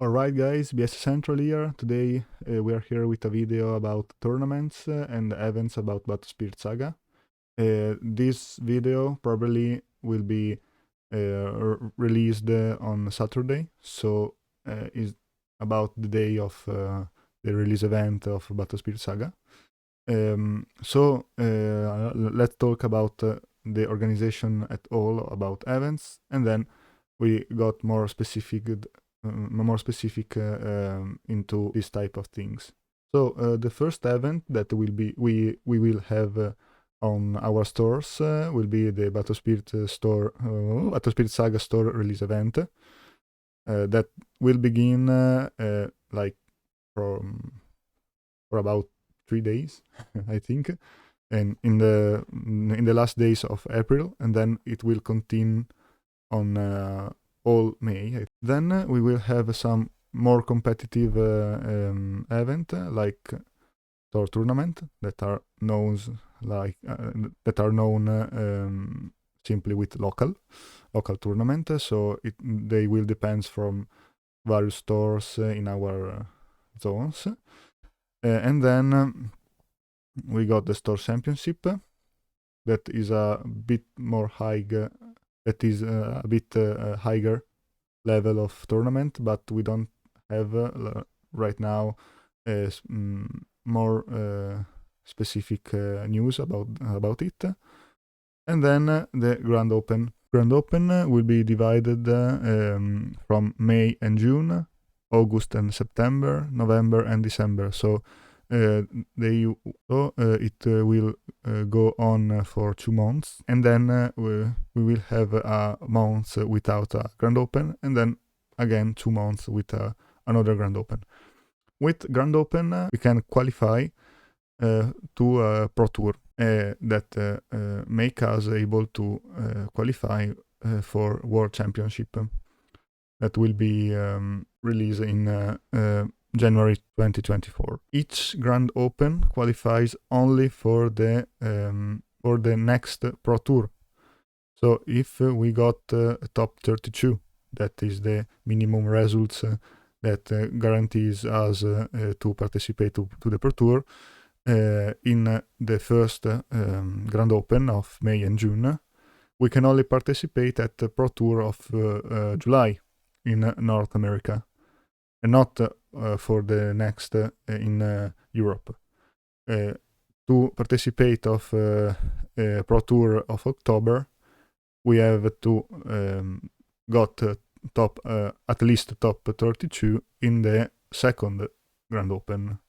Alright guys, BS Central here. Today we are here with a video about tournaments and events about Battlefield Saga. This video probably will be released on Saturday, so is about the day of the release event of Battlefield Saga. Let's talk about the organization at all, about events, and then we got more specific into this type of things. So the first event that we will have on our stores will be the Battlefield Saga store release event that will begin like from for about 3 days, I think, and in the last days of April, and then it will continue on all May. Then we will have some more competitive event like tour tournament that are known simply with local tournament. So they will depend from various stores in our zones. And then we got the store championship that is a bit more higher level of tournament, but we don't have right now more specific news about it. And then the Grand Open. Grand Open will be divided from May and June, August and September, November and December. So it will go on for 2 months, and then we will have a month without a Grand Open, and then again 2 months with another Grand Open. With Grand Open, we can qualify to a Pro Tour that make us able to qualify for World Championship that will be released in January 2024. Each Grand Open qualifies only for the next Pro Tour. So if we got top 32, that is the minimum results that guarantees us to participate to the Pro Tour in the first Grand Open of May and June. We can only participate at the Pro Tour of July in North America, and not for the next in Europe. To participate of Pro Tour of October, we have to got at least top 32 in the second Grand Open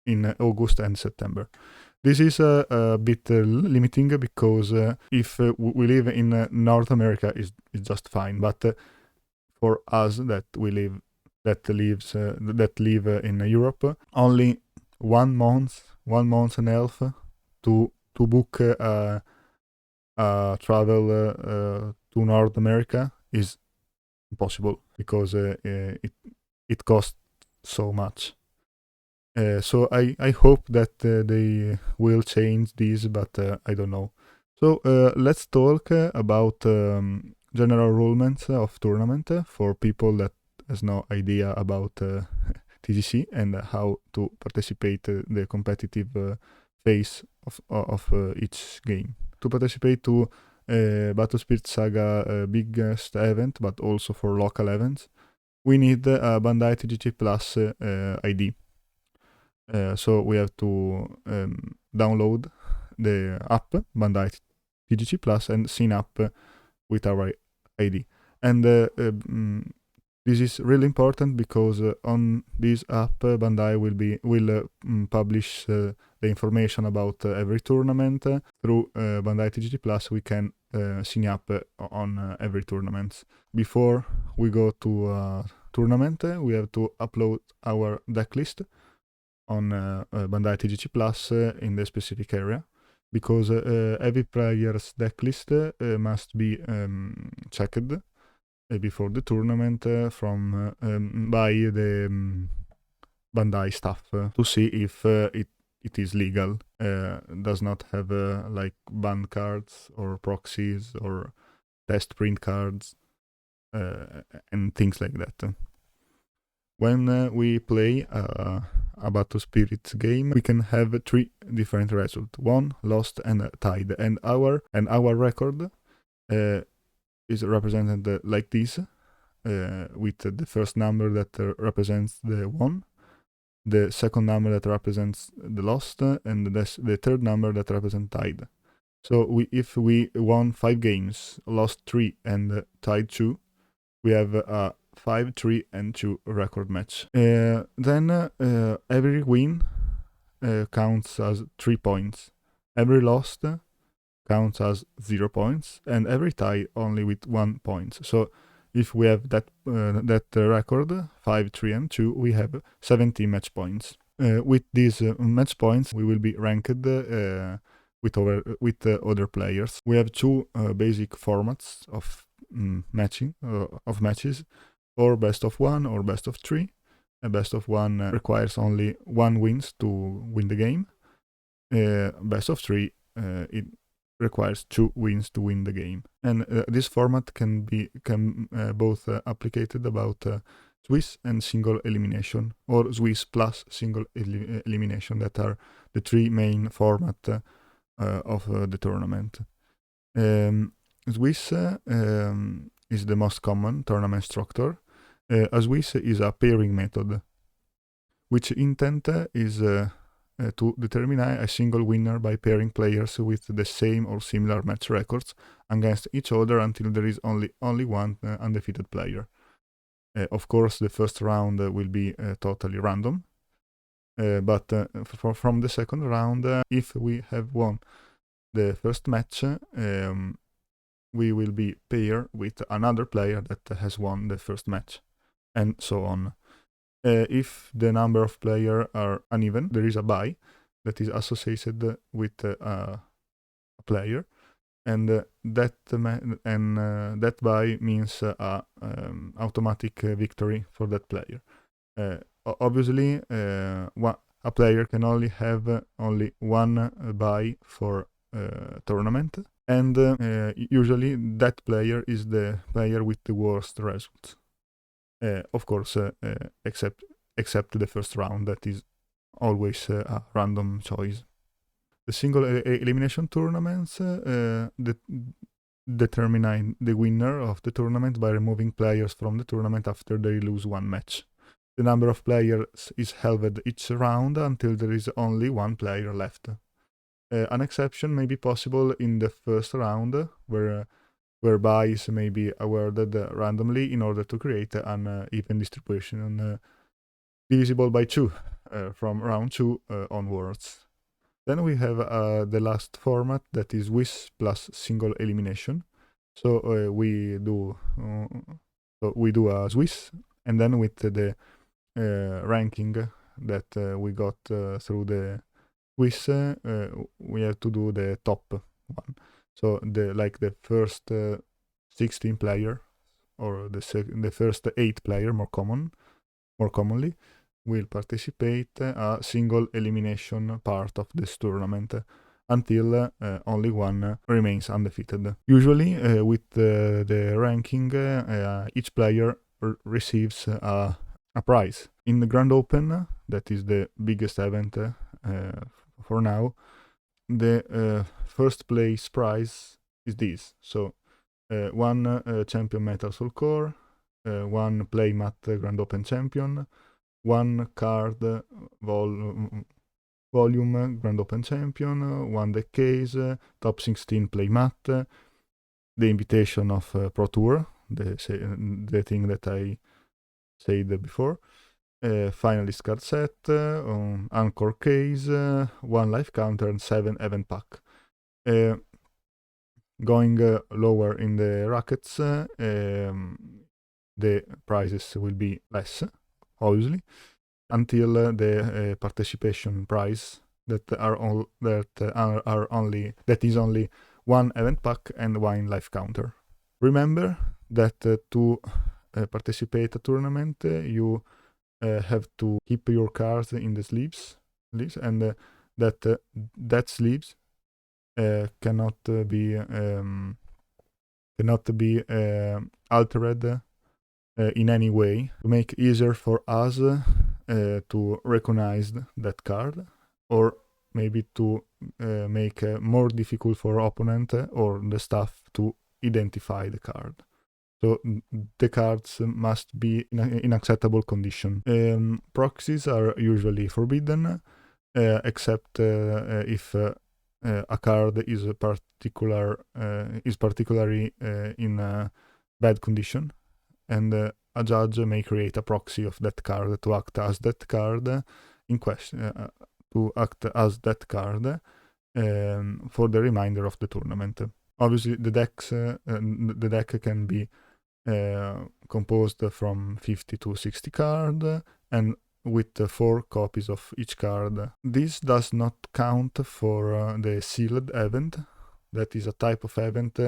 in August and September. This is a bit limiting because if we live in North America, is just fine. But for us that live in Europe, only 1 month, 1 month and a half to book a travel to North America is impossible because it costs so much. So I hope that they will change this, but I don't know. So let's talk about general rules of tournament for people that has no idea about TGC and how to participate the competitive phase of each game. To participate to Battlefield Saga biggest event, but also for local events, we need a Bandai TGC Plus ID. So we have to download the app Bandai TGC Plus and sign up with our ID. And this is really important because on this app Bandai will publish the information about every tournament. Through Bandai TGT Plus we can sign up on every tournament. Before we go to a tournament, we have to upload our deck list on Bandai TGC Plus in the specific area, because every player's deck list must be checked before the tournament by the Bandai staff to see if it is legal, does not have like ban cards or proxies or test print cards and things like that. when we play a Battle Spirits game, we can have 3 different results: won, lost, and tied. And our record is represented like this, with the first number that represents the won, the second number that represents the lost, and the third number that represents tied. So if we won 5 games, lost 3, and tied 2, we have a 5, 3, and 2 record match. Then every win counts as 3 points. Every loss counts as 0 points, and every tie only with 1 point. So if we have that record, 5, 3, and 2, we have 70 match points. With these match points, we will be ranked with other players. We have 2 basic formats of matches, or best of 1 or best of 3. A best of 1 requires only 1 wins to win the game. Best of 3, it requires 2 wins to win the game. And this format can both applicated about Swiss and single elimination, or Swiss plus single elimination, that are the 3 main format of the tournament. Swiss is the most common tournament structure. A Swiss is a pairing method, which intent is to determine a single winner by pairing players with the same or similar match records against each other until there is only one undefeated player. Of course, the first round will be totally random, but from the second round, if we have won the first match, we will be paired with another player that has won the first match, and so on. If the number of players are uneven, there is a bye that is associated with a player, and that bye means automatic victory for that player. Obviously, a player can only have only one bye for tournament, and usually that player is the player with the worst results. Of course, except the first round, that is always a random choice. The single elimination tournaments determine the winner of the tournament by removing players from the tournament after they lose 1 match. The number of players is halved each round until there is only 1 player left. An exception may be possible in the first round, where buys may be awarded randomly in order to create an even distribution divisible by 2 from round 2 onwards. Then we have the last format, that is Swiss plus single elimination. So we do a Swiss, and then with the ranking that we got through the Swiss, we have to do the top one. So the first 16 player, or the first 8 player more commonly, will participate a single elimination part of this tournament until only one remains undefeated. Usually, with the ranking, each player receives a prize. In the Grand Open, that is the biggest event for now, the first place prize is this. So 1 champion metal soul core, 1 playmat Grand Open champion, 1 card volume Grand Open champion, 1 deck case, top 16 playmat, the invitation of Pro Tour, the thing that I said before, finalist card set, anchor case, 1 life counter, and 7 event pack. Going lower in the rackets, the prizes will be less, obviously, until the participation prize that is only 1 event pack and 1 life counter. Remember that to participate a tournament, you have to keep your cards in the sleeves, and that sleeves cannot be altered in any way to make easier for us to recognize that card, or maybe to make more difficult for opponent or the staff to identify the card. So the cards must be in acceptable condition. Proxies are usually forbidden, except if a card is particularly in bad condition, and a judge may create a proxy of that card to act as that card in question, for the remainder of the tournament. Obviously, the deck can be composed from 50 to 60 cards, and with 4 copies of each card. This does not count for the sealed event. That is a type of event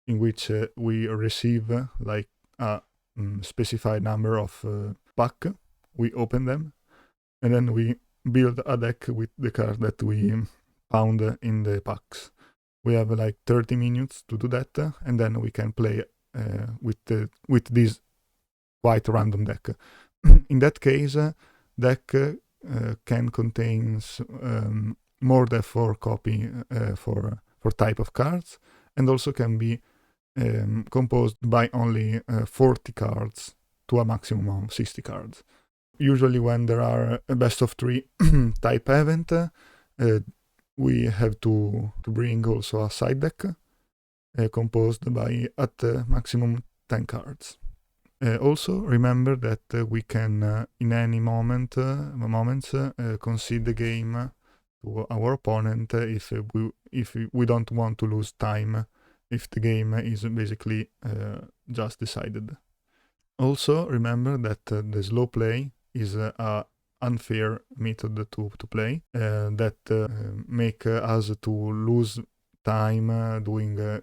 in which we receive like a specified number of pack. We open them, and then we build a deck with the card that we found in the packs. We have like 30 minutes to do that, and then we can play with this quite random deck. In that case, deck can contain more than 4 copy for type of cards, and also can be composed by only 40 cards to a maximum of 60 cards. Usually when there are a best of 3 type event, we have to bring also a side deck composed by at maximum 10 cards. Also remember that we can in any moments concede the game to our opponent if we don't want to lose time, if the game is basically just decided. Also remember that the slow play is a unfair method to play that make us to lose time doing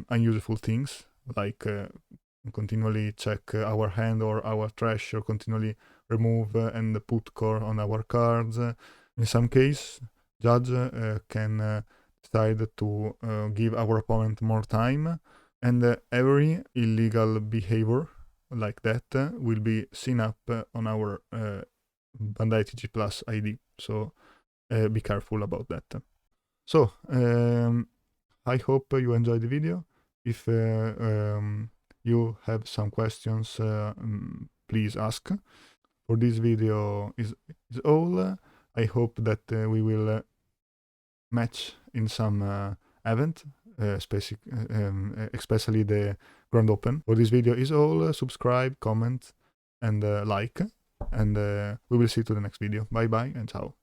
unuseful things, like continually check our hand or our trash, or continually remove and put core on our cards. In some case, judge can decide to give our opponent more time, and every illegal behavior like that will be seen up on our Bandai TG Plus ID. So be careful about that. So I hope you enjoyed the video. If you have some questions, please ask. For this video is all. I hope that we will match in some event, especially the Grand Open. For this video is all. Subscribe, comment, and like. And we will see you to the next video. Bye bye and ciao.